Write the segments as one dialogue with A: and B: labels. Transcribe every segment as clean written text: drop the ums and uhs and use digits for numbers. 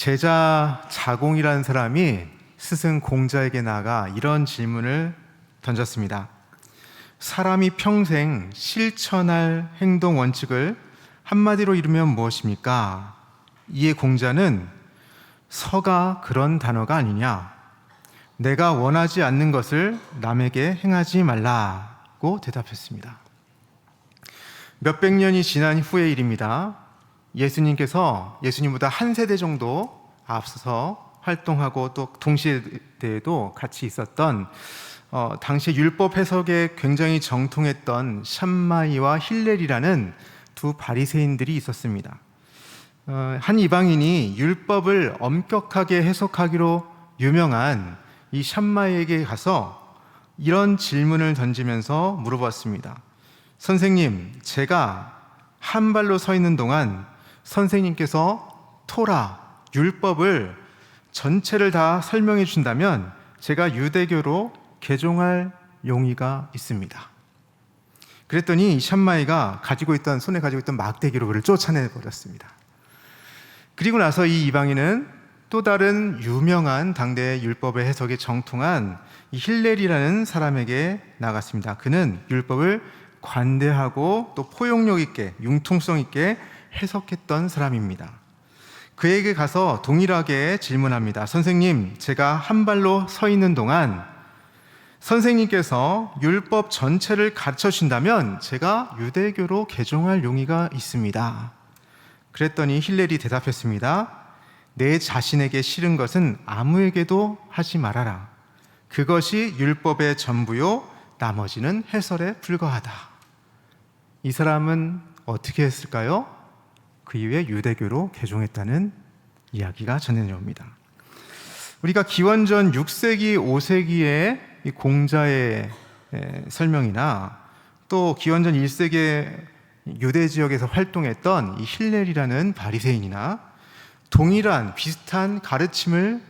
A: 제자 자공이라는 사람이 스승 공자에게 나아가 이런 질문을 던졌습니다. 사람이 평생 실천할 행동 원칙을 한마디로 이루면 무엇입니까? 이에 공자는 서가 그런 단어가 아니냐. 내가 원하지 않는 것을 남에게 행하지 말라고 대답했습니다. 몇백 년이 지난 후의 일입니다. 예수님보다 한 세대 정도 앞서서 활동하고 또 동시대에도 같이 있었던 당시 율법 해석에 굉장히 정통했던 샴마이와 힐렐이라는 두 바리새인들이 있었습니다. 한 이방인이 율법을 엄격하게 해석하기로 유명한 이 샴마이에게 가서 이런 질문을 던지면서 물어봤습니다. 선생님, 제가 한 발로 서 있는 동안 선생님께서 토라, 율법을 전체를 다 설명해 준다면 제가 유대교로 개종할 용의가 있습니다. 그랬더니 샴마이가 손에 가지고 있던 막대기로 그를 쫓아내 버렸습니다. 그리고 나서 이 이방인은 또 다른 유명한 당대의 율법의 해석에 정통한 이 힐렐이라는 사람에게 나갔습니다. 그는 율법을 관대하고 또 포용력 있게, 융통성 있게 해석했던 사람입니다. 그에게 가서 동일하게 질문합니다. 선생님, 제가 한 발로 서 있는 동안 선생님께서 율법 전체를 가르쳐 주신다면 제가 유대교로 개종할 용의가 있습니다. 그랬더니 힐렐이 대답했습니다. 내 자신에게 싫은 것은 아무에게도 하지 말아라. 그것이 율법의 전부요, 나머지는 해설에 불과하다. 이 사람은 어떻게 했을까요? 그 이후에 유대교로 개종했다는 이야기가 전해져 옵니다. 우리가 기원전 6세기, 5세기의 이 공자의 설명이나 또 기원전 1세기의 유대 지역에서 활동했던 이 힐렐이라는 바리새인이나 동일한 비슷한 가르침을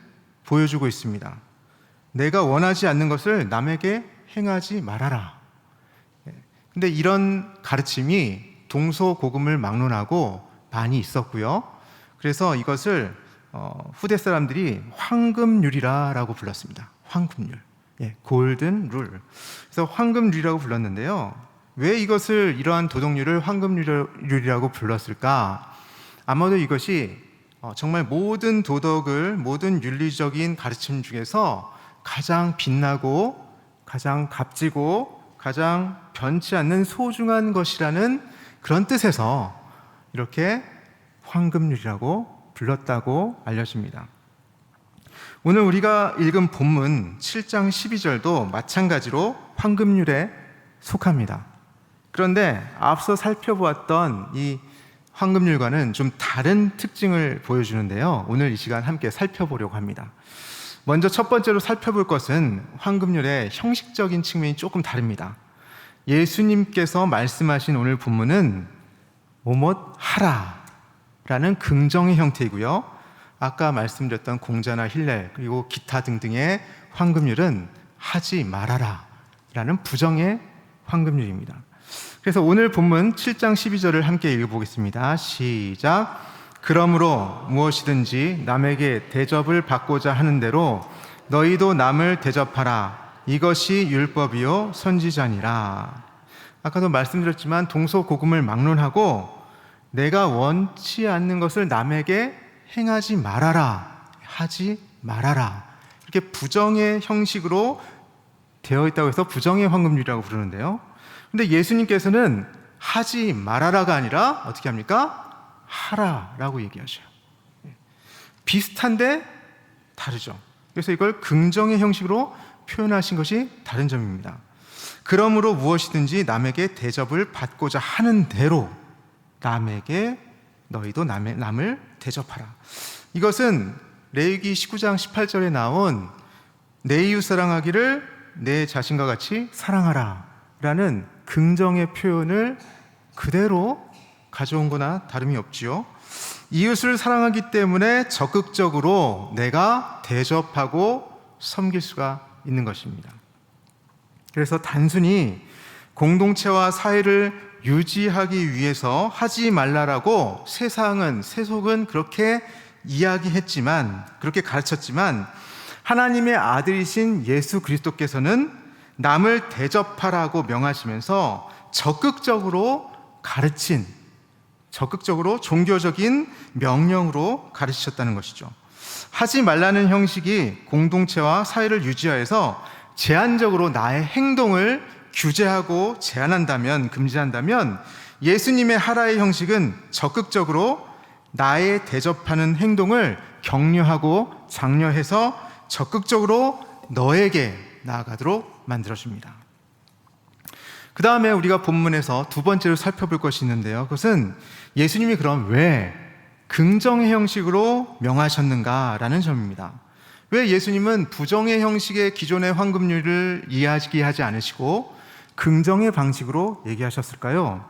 A: 보여주고 있습니다. 내가 원하지 않는 것을 남에게 행하지 말아라. 근데 이런 가르침이 동서고금을 막론하고 많이 있었고요. 그래서 이것을 후대 사람들이 황금률이라고 불렀습니다. 황금률, 골든 룰. 그래서 황금률이라고 불렀는데요. 왜 이러한 도덕률을 황금률이라고 불렀을까? 아마도 이것이 정말 모든 도덕을, 모든 윤리적인 가르침 중에서 가장 빛나고 가장 값지고 가장 변치 않는 소중한 것이라는 그런 뜻에서 이렇게 황금률이라고 불렀다고 알려집니다. 오늘 우리가 읽은 본문 7장 12절도 마찬가지로 황금률에 속합니다. 그런데 앞서 살펴보았던 이 황금률과는 좀 다른 특징을 보여주는데요. 오늘 이 시간 함께 살펴보려고 합니다. 먼저 첫 번째로 살펴볼 것은 황금률의 형식적인 측면이 조금 다릅니다. 예수님께서 말씀하신 오늘 본문은 뭐뭐 하라 라는 긍정의 형태이고요. 아까 말씀드렸던 공자나 힐렐 그리고 기타 등등의 황금률은 하지 말아라 라는 부정의 황금률입니다. 그래서 오늘 본문 7장 12절을 함께 읽어보겠습니다. 시작. 그러므로 무엇이든지 남에게 대접을 받고자 하는 대로 너희도 남을 대접하라. 이것이 율법이요 선지자니라. 아까도 말씀드렸지만 동서고금을 막론하고 내가 원치 않는 것을 남에게 행하지 말아라, 하지 말아라, 이렇게 부정의 형식으로 되어 있다고 해서 부정의 황금률이라고 부르는데요. 근데 예수님께서는 하지 말아라가 아니라 어떻게 합니까? 하라라고 얘기하셔요. 비슷한데 다르죠. 그래서 이걸 긍정의 형식으로 표현하신 것이 다른 점입니다. 그러므로 무엇이든지 남에게 대접을 받고자 하는 대로 남에게 너희도 남을 대접하라. 이것은 레위기 19장 18절에 나온 내 이웃 사랑하기를 내 자신과 같이 사랑하라 라는 긍정의 표현을 그대로 가져온 거나 다름이 없지요. 이웃을 사랑하기 때문에 적극적으로 내가 대접하고 섬길 수가 있는 것입니다. 그래서 단순히 공동체와 사회를 유지하기 위해서 하지 말라라고 세속은 그렇게 이야기했지만, 그렇게 가르쳤지만 하나님의 아들이신 예수 그리스도께서는 남을 대접하라고 명하시면서 적극적으로 종교적인 명령으로 가르치셨다는 것이죠. 하지 말라는 형식이 공동체와 사회를 유지하여서 제한적으로 나의 행동을 규제하고 제한한다면, 금지한다면, 예수님의 하라의 형식은 적극적으로 나의 대접하는 행동을 격려하고 장려해서 적극적으로 너에게 나아가도록 만들어줍니다. 그 다음에 우리가 본문에서 두 번째로 살펴볼 것이 있는데요. 그것은 예수님이 그럼 왜 긍정의 형식으로 명하셨는가라는 점입니다. 왜 예수님은 부정의 형식의 기존의 황금률을 이야기하지 않으시고 긍정의 방식으로 얘기하셨을까요?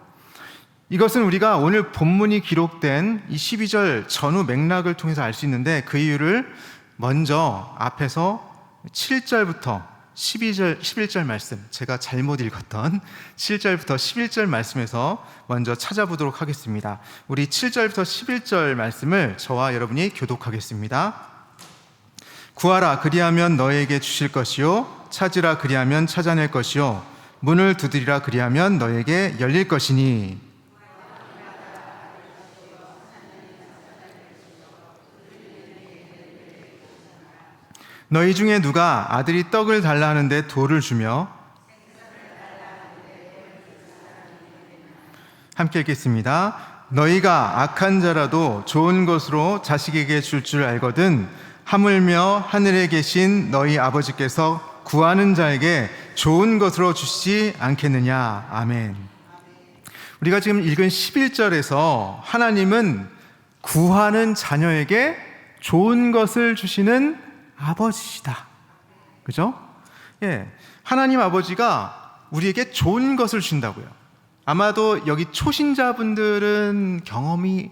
A: 이것은 우리가 오늘 본문이 기록된 이 12절 전후 맥락을 통해서 알 수 있는데, 그 이유를 먼저 앞에서 7절부터 11절 말씀, 제가 잘못 읽었던 7절부터 11절 말씀에서 먼저 찾아보도록 하겠습니다. 우리 7절부터 11절 말씀을 저와 여러분이 교독하겠습니다. 구하라 그리하면 너에게 주실 것이요, 찾으라 그리하면 찾아낼 것이요, 문을 두드리라 그리하면 너에게 열릴 것이니. 너희 중에 누가 아들이 떡을 달라 하는데 돌을 주며, 함께 읽겠습니다. 너희가 악한 자라도 좋은 것으로 자식에게 줄 줄 알거든 하물며 하늘에 계신 너희 아버지께서 구하는 자에게 좋은 것으로 주시지 않겠느냐. 아멘. 우리가 지금 읽은 11절에서 하나님은 구하는 자녀에게 좋은 것을 주시는 아버지시다. 그죠? 예. 하나님 아버지가 우리에게 좋은 것을 주신다고요. 아마도 여기 초신자분들은 경험이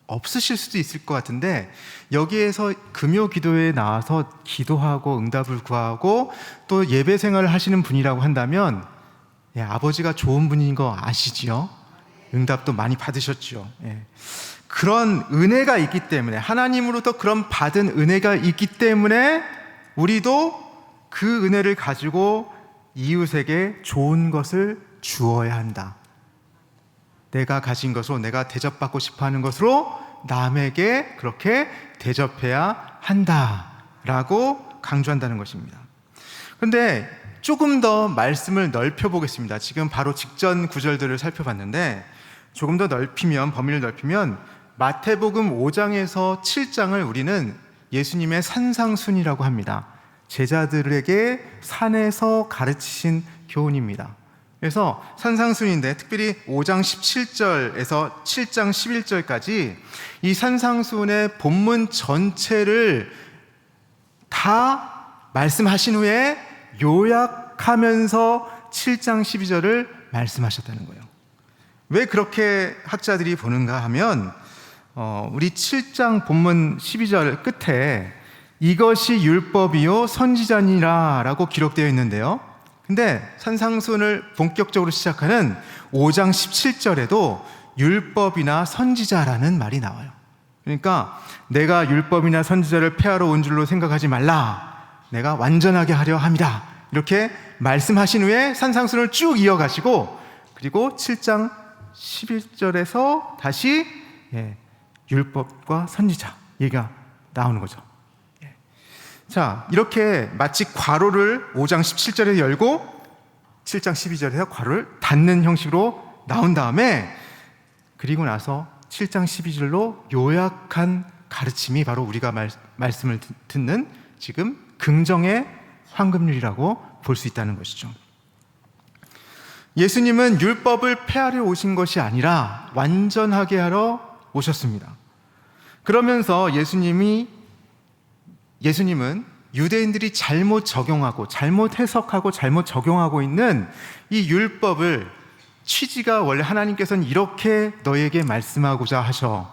A: 없으실 수도 있을 것 같은데, 여기에서 금요 기도에 나와서 기도하고 응답을 구하고 또 예배 생활을 하시는 분이라고 한다면, 예, 아버지가 좋은 분인 거 아시지요? 응답도 많이 받으셨죠. 예. 그런 은혜가 있기 때문에, 하나님으로부터 그런 받은 은혜가 있기 때문에 우리도 그 은혜를 가지고 이웃에게 좋은 것을 주어야 한다. 내가 가진 것으로, 내가 대접받고 싶어하는 것으로 남에게 그렇게 대접해야 한다라고 강조한다는 것입니다. 그런데 조금 더 말씀을 넓혀보겠습니다. 지금 바로 직전 구절들을 살펴봤는데, 조금 더 넓히면, 범위를 넓히면 마태복음 5장에서 7장을 우리는 예수님의 산상순이라고 합니다. 제자들에게 산에서 가르치신 교훈입니다. 그래서 산상순인데, 특별히 5장 17절에서 7장 11절까지 이 산상순의 본문 전체를 다 말씀하신 후에 요약하면서 7장 12절을 말씀하셨다는 거예요. 왜 그렇게 학자들이 보는가 하면, 우리 7장 본문 12절 끝에 이것이 율법이요 선지자니라 라고 기록되어 있는데요. 근데 산상순을 본격적으로 시작하는 5장 17절에도 율법이나 선지자라는 말이 나와요. 그러니까 내가 율법이나 선지자를 폐하러 온 줄로 생각하지 말라, 내가 완전하게 하려 합니다, 이렇게 말씀하신 후에 산상순을 쭉 이어가시고, 그리고 7장 11절에서 다시 율법과 선지자 얘기가 나오는 거죠. 자, 이렇게 마치 괄호를 5장 17절에 열고 7장 12절에서 괄호를 닫는 형식으로 나온 다음에, 그리고 나서 7장 12절로 요약한 가르침이 바로 우리가 말씀을 듣는 지금 긍정의 황금률이라고 볼 수 있다는 것이죠. 예수님은 율법을 폐하려 오신 것이 아니라 완전하게 하러 오셨습니다. 그러면서 예수님은 유대인들이 잘못 적용하고 잘못 해석하고 잘못 적용하고 있는 이 율법을, 취지가 원래 하나님께서는 이렇게 너희에게 말씀하고자 하셔,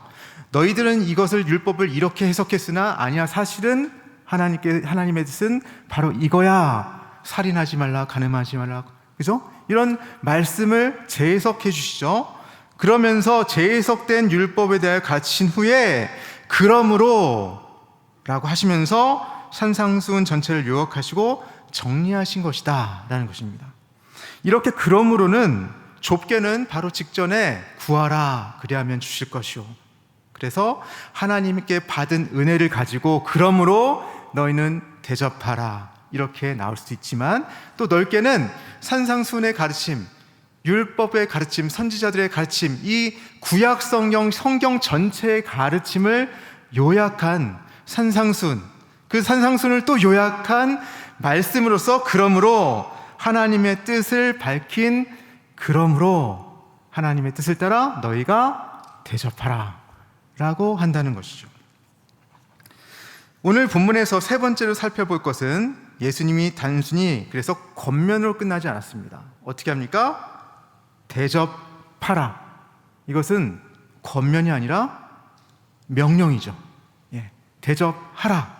A: 너희들은 이것을 율법을 이렇게 해석했으나 아니야, 사실은 하나님의 뜻은 바로 이거야, 살인하지 말라, 간음하지 말라, 그죠? 이런 말씀을 재해석해 주시죠. 그러면서 재해석된 율법에 대해 가르치신 후에 그러므로 라고 하시면서 산상수훈 전체를 요약하시고 정리하신 것이다 라는 것입니다. 이렇게 그러므로는 좁게는 바로 직전에 구하라 그리하면 주실 것이요, 그래서 하나님께 받은 은혜를 가지고 그러므로 너희는 대접하라 이렇게 나올 수 있지만, 또 넓게는 산상수훈의 가르침, 율법의 가르침, 선지자들의 가르침, 이 구약 성경 전체의 가르침을 요약한 산상수훈, 그 산상수훈을 또 요약한 말씀으로서 그러므로 하나님의 뜻을 밝힌 그러므로 하나님의 뜻을 따라 너희가 대접하라 라고 한다는 것이죠. 오늘 본문에서 세 번째로 살펴볼 것은 예수님이 단순히 그래서 권면으로 끝나지 않았습니다. 어떻게 합니까? 대접하라. 이것은 권면이 아니라 명령이죠. 대접하라.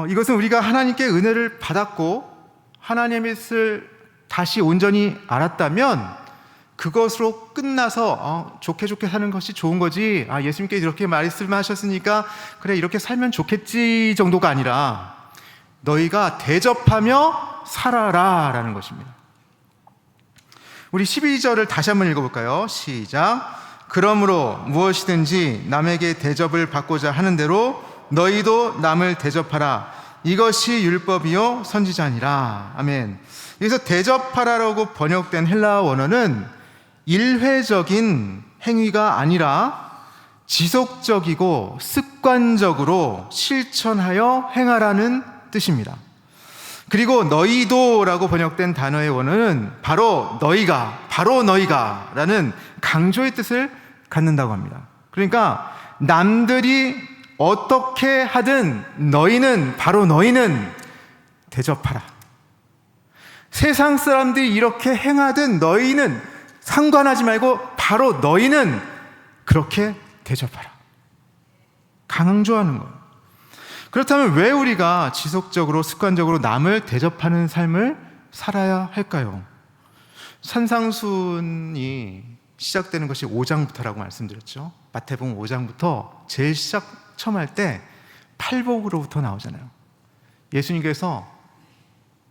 A: 이것은 우리가 하나님께 은혜를 받았고 하나님의 뜻을 다시 온전히 알았다면 그것으로 끝나서 좋게 사는 것이 좋은 거지, 예수님께 이렇게 말씀하셨으니까 그래 이렇게 살면 좋겠지 정도가 아니라 너희가 대접하며 살아라 라는 것입니다. 우리 12절을 다시 한번 읽어볼까요? 시작. 그러므로 무엇이든지 남에게 대접을 받고자 하는 대로 너희도 남을 대접하라. 이것이 율법이요 선지자니라. 아멘. 여기서 대접하라라고 번역된 헬라어 원어는 일회적인 행위가 아니라 지속적이고 습관적으로 실천하여 행하라는 뜻입니다. 그리고 너희도라고 번역된 단어의 원어는 바로 너희가 라는 강조의 뜻을 갖는다고 합니다. 그러니까 남들이 어떻게 하든 너희는 대접하라. 세상 사람들이 이렇게 행하든 너희는 상관하지 말고 바로 너희는 그렇게 대접하라. 강조하는 거예요. 그렇다면 왜 우리가 지속적으로 습관적으로 남을 대접하는 삶을 살아야 할까요? 산상수훈이 시작되는 것이 5장부터라고 말씀드렸죠. 마태복음 5장부터 제일 처음 할 때 팔복으로부터 나오잖아요. 예수님께서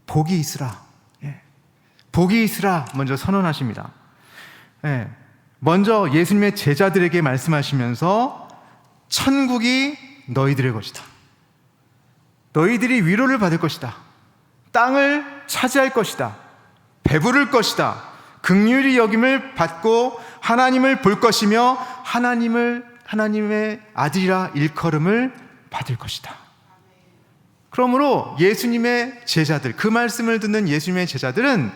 A: 복이 있으라, 복이 있으라 먼저 선언하십니다. 먼저 예수님의 제자들에게 말씀하시면서 천국이 너희들의 것이다. 너희들이 위로를 받을 것이다. 땅을 차지할 것이다. 배부를 것이다. 긍휼히 여김을 받고 하나님을 볼 것이며 하나님의 아들이라 일컬음을 받을 것이다. 그러므로 예수님의 제자들, 그 말씀을 듣는 예수님의 제자들은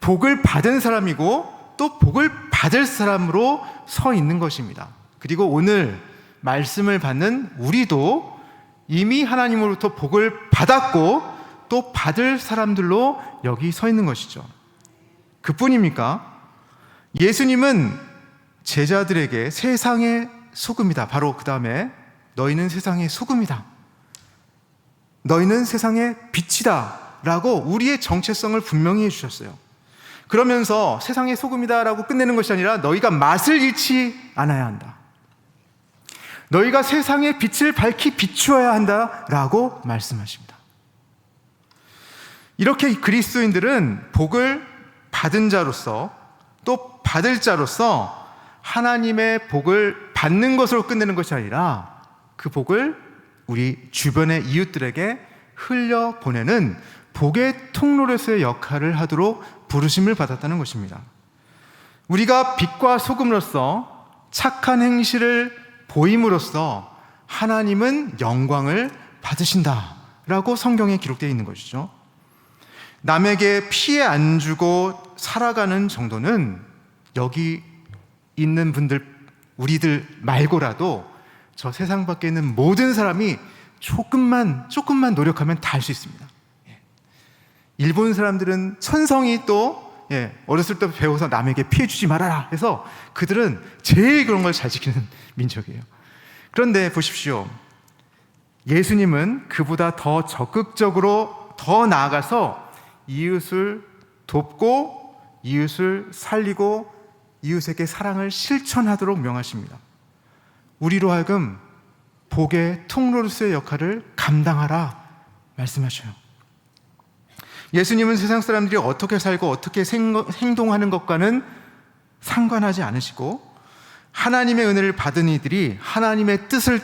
A: 복을 받은 사람이고 또 복을 받을 사람으로 서 있는 것입니다. 그리고 오늘 말씀을 받는 우리도 이미 하나님으로부터 복을 받았고 또 받을 사람들로 여기 서 있는 것이죠. 그뿐입니까? 예수님은 제자들에게 세상의 소금이다. 바로 그 다음에 너희는 세상의 소금이다. 너희는 세상의 빛이다. 라고 우리의 정체성을 분명히 해주셨어요. 그러면서 세상의 소금이다 라고 끝내는 것이 아니라 너희가 맛을 잃지 않아야 한다. 너희가 세상의 빛을 밝히 비추어야 한다 라고 말씀하십니다. 이렇게 그리스도인들은 복을 받은 자로서 또 받을 자로서 하나님의 복을 받는 것으로 끝내는 것이 아니라 그 복을 우리 주변의 이웃들에게 흘려보내는 복의 통로로서의 역할을 하도록 부르심을 받았다는 것입니다. 우리가 빛과 소금으로서 착한 행실을 보임으로써 하나님은 영광을 받으신다라고 성경에 기록되어 있는 것이죠. 남에게 피해 안 주고 살아가는 정도는 여기 있는 분들, 우리들 말고라도 저 세상 밖에 있는 모든 사람이 조금만 노력하면 다 할 수 있습니다. 일본 사람들은 천성이 또 어렸을 때 배워서 남에게 피해 주지 말아라 해서 그들은 제일 그런 걸 잘 지키는 민족이에요. 그런데 보십시오. 예수님은 그보다 더 적극적으로 더 나아가서 이웃을 돕고 이웃을 살리고 이웃에게 사랑을 실천하도록 명하십니다. 우리로 하여금 복의 통로로서의 역할을 감당하라 말씀하셔요. 예수님은 세상 사람들이 어떻게 살고 어떻게 행동하는 것과는 상관하지 않으시고, 하나님의 은혜를 받은 이들이 하나님의 뜻을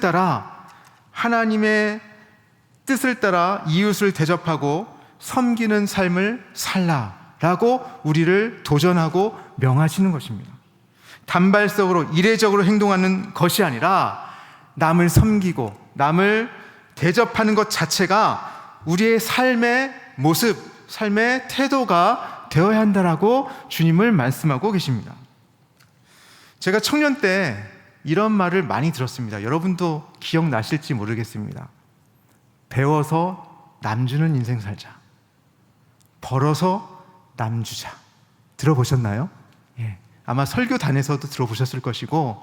A: 따라 이웃을 대접하고 섬기는 삶을 살라라고 우리를 도전하고 명하시는 것입니다. 단발성으로 이례적으로 행동하는 것이 아니라 남을 섬기고 남을 대접하는 것 자체가 우리의 삶의 모습, 삶의 태도가 되어야 한다라고 주님을 말씀하고 계십니다. 제가 청년 때 이런 말을 많이 들었습니다. 여러분도 기억나실지 모르겠습니다. 배워서 남 주는 인생 살자. 벌어서 남 주자. 들어보셨나요? 예. 아마 설교단에서도 들어보셨을 것이고,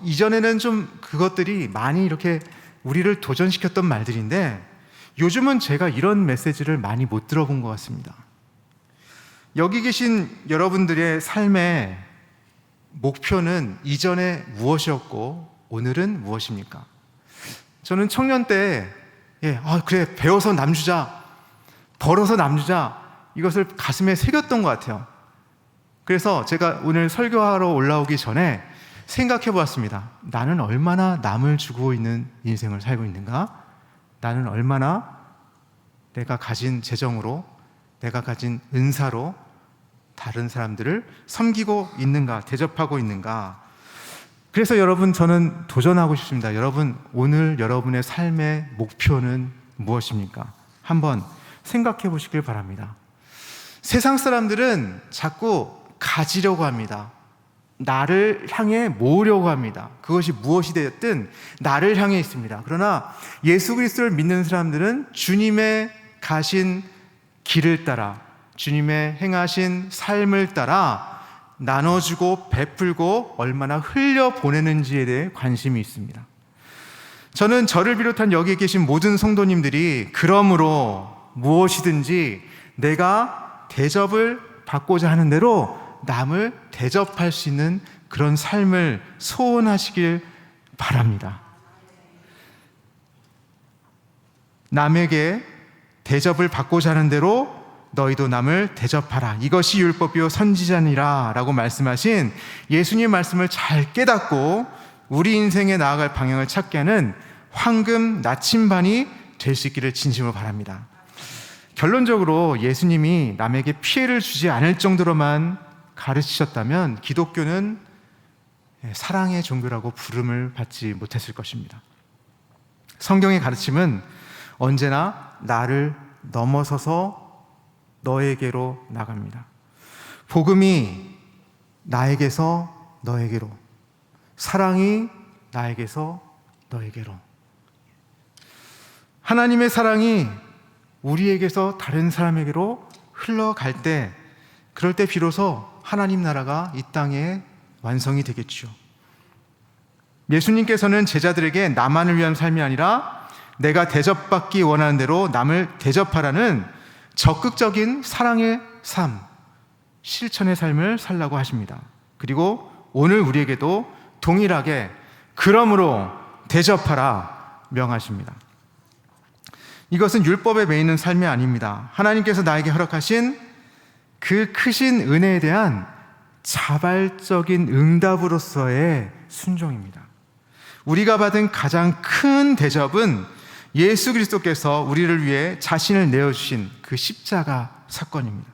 A: 이전에는 좀 그것들이 많이 이렇게 우리를 도전시켰던 말들인데, 요즘은 제가 이런 메시지를 많이 못 들어본 것 같습니다. 여기 계신 여러분들의 삶의 목표는 이전에 무엇이었고 오늘은 무엇입니까? 저는 청년 때 그래, 배워서 남 주자, 벌어서 남 주자, 이것을 가슴에 새겼던 것 같아요. 그래서 제가 오늘 설교하러 올라오기 전에 생각해 보았습니다. 나는 얼마나 남을 주고 있는 인생을 살고 있는가? 나는 얼마나 내가 가진 재정으로, 내가 가진 은사로 다른 사람들을 섬기고 있는가, 대접하고 있는가? 그래서 여러분, 저는 도전하고 싶습니다. 여러분, 오늘 여러분의 삶의 목표는 무엇입니까? 한번 생각해 보시길 바랍니다. 세상 사람들은 자꾸 가지려고 합니다. 나를 향해 모으려고 합니다. 그것이 무엇이 되었든 나를 향해 있습니다. 그러나 예수 그리스도를 믿는 사람들은 주님의 가신 길을 따라, 주님의 행하신 삶을 따라 나눠주고 베풀고 얼마나 흘려보내는지에 대해 관심이 있습니다. 저는 저를 비롯한 여기 계신 모든 성도님들이 그러므로 무엇이든지 내가 대접을 받고자 하는 대로 남을 대접할 수 있는 그런 삶을 소원하시길 바랍니다. 남에게 대접을 받고자 하는 대로 너희도 남을 대접하라. 이것이 율법이요 선지자니라 라고 말씀하신 예수님 말씀을 잘 깨닫고 우리 인생에 나아갈 방향을 찾게 하는 황금 나침반이 될 수 있기를 진심으로 바랍니다. 결론적으로 예수님이 남에게 피해를 주지 않을 정도로만 가르치셨다면 기독교는 사랑의 종교라고 부름을 받지 못했을 것입니다. 성경의 가르침은 언제나 나를 넘어서서 너에게로 나갑니다. 복음이 나에게서 너에게로, 사랑이 나에게서 너에게로. 하나님의 사랑이 우리에게서 다른 사람에게로 흘러갈 때, 그럴 때 비로소 하나님 나라가 이 땅에 완성이 되겠죠. 예수님께서는 제자들에게 나만을 위한 삶이 아니라 내가 대접받기 원하는 대로 남을 대접하라는 적극적인 사랑의 삶, 실천의 삶을 살라고 하십니다. 그리고 오늘 우리에게도 동일하게 그러므로 대접하라 명하십니다. 이것은 율법에 매이는 삶이 아닙니다. 하나님께서 나에게 허락하신 그 크신 은혜에 대한 자발적인 응답으로서의 순종입니다. 우리가 받은 가장 큰 대접은 예수 그리스도께서 우리를 위해 자신을 내어주신 그 십자가 사건입니다.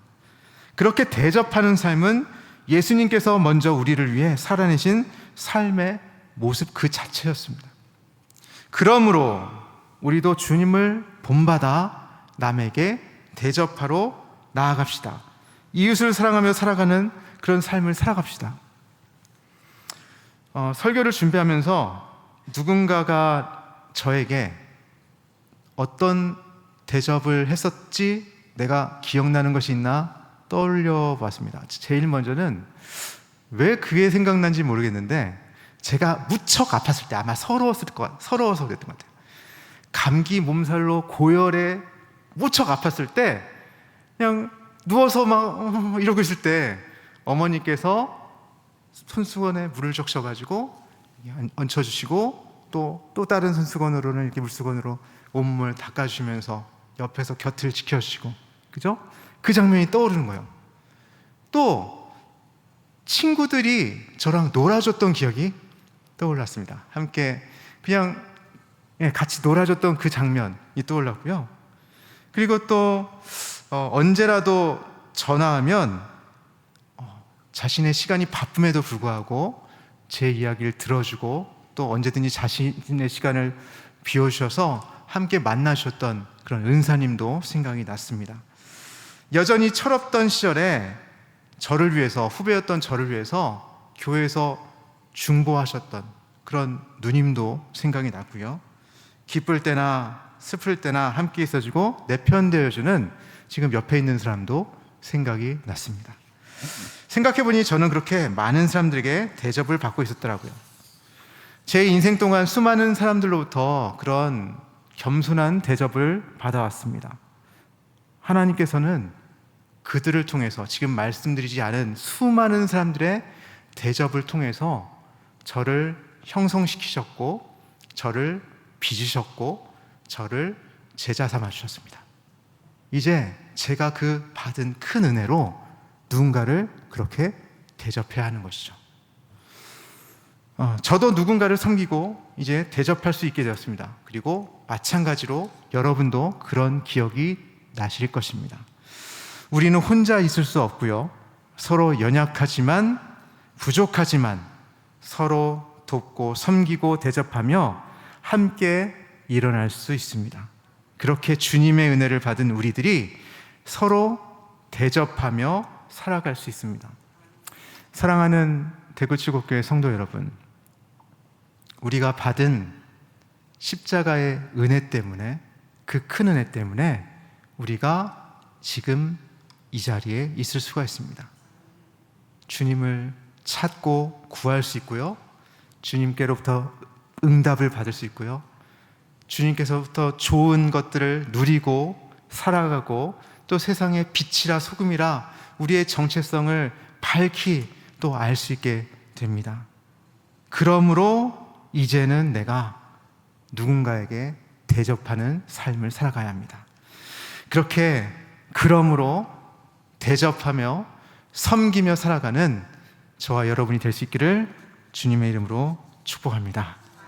A: 그렇게 대접하는 삶은 예수님께서 먼저 우리를 위해 살아내신 삶의 모습 그 자체였습니다. 그러므로 우리도 주님을 본받아 남에게 대접하러 나아갑시다. 이웃을 사랑하며 살아가는 그런 삶을 살아갑시다. 설교를 준비하면서 누군가가 저에게 어떤 대접을 했었지 내가 기억나는 것이 있나 떠올려 봤습니다. 제일 먼저는 왜 그게 생각난지 모르겠는데 제가 무척 아팠을 때, 아마 서러워서 그랬던 것 같아요. 감기 몸살로 고열에 무척 아팠을 때 그냥 누워서 막 이러고 있을 때 어머니께서 손수건에 물을 적셔가지고 얹혀주시고 또 다른 손수건으로는 이렇게 물수건으로 온몸을 닦아주면서 옆에서 곁을 지켜주시고, 그죠? 그 장면이 떠오르는 거예요. 또 친구들이 저랑 놀아줬던 기억이 떠올랐습니다. 함께 그냥 같이 놀아줬던 그 장면이 떠올랐고요. 그리고 또 언제라도 전화하면 자신의 시간이 바쁨에도 불구하고 제 이야기를 들어주고 또 언제든지 자신의 시간을 비워주셔서 함께 만나셨던 그런 은사님도 생각이 났습니다. 여전히 철없던 시절에 저를 위해서, 후배였던 저를 위해서 교회에서 중보하셨던 그런 누님도 생각이 났고요. 기쁠 때나 슬플 때나 함께 있어주고 내 편 되어주는 지금 옆에 있는 사람도 생각이 났습니다. 생각해보니 저는 그렇게 많은 사람들에게 대접을 받고 있었더라고요. 제 인생 동안 수많은 사람들로부터 그런 겸손한 대접을 받아왔습니다. 하나님께서는 그들을 통해서 지금 말씀드리지 않은 수많은 사람들의 대접을 통해서 저를 형성시키셨고, 저를 빚으셨고, 저를 제자 삼아 주셨습니다. 이제 제가 그 받은 큰 은혜로 누군가를 그렇게 대접해야 하는 것이죠. 저도 누군가를 섬기고 이제 대접할 수 있게 되었습니다. 그리고 마찬가지로 여러분도 그런 기억이 나실 것입니다. 우리는 혼자 있을 수 없고요. 서로 연약하지만 부족하지만 서로 돕고 섬기고 대접하며 함께 일어날 수 있습니다. 그렇게 주님의 은혜를 받은 우리들이 서로 대접하며 살아갈 수 있습니다. 사랑하는 대구칠곡교회 성도 여러분, 우리가 받은 십자가의 은혜 때문에, 그 큰 은혜 때문에 우리가 지금 이 자리에 있을 수가 있습니다. 주님을 찾고 구할 수 있고요. 주님께로부터 응답을 받을 수 있고요. 주님께서부터 좋은 것들을 누리고 살아가고 또 세상의 빛이라 소금이라 우리의 정체성을 밝히 또 알 수 있게 됩니다. 그러므로 이제는 내가 누군가에게 대접하는 삶을 살아가야 합니다. 그렇게 그러므로 대접하며 섬기며 살아가는 저와 여러분이 될 수 있기를 주님의 이름으로 축복합니다.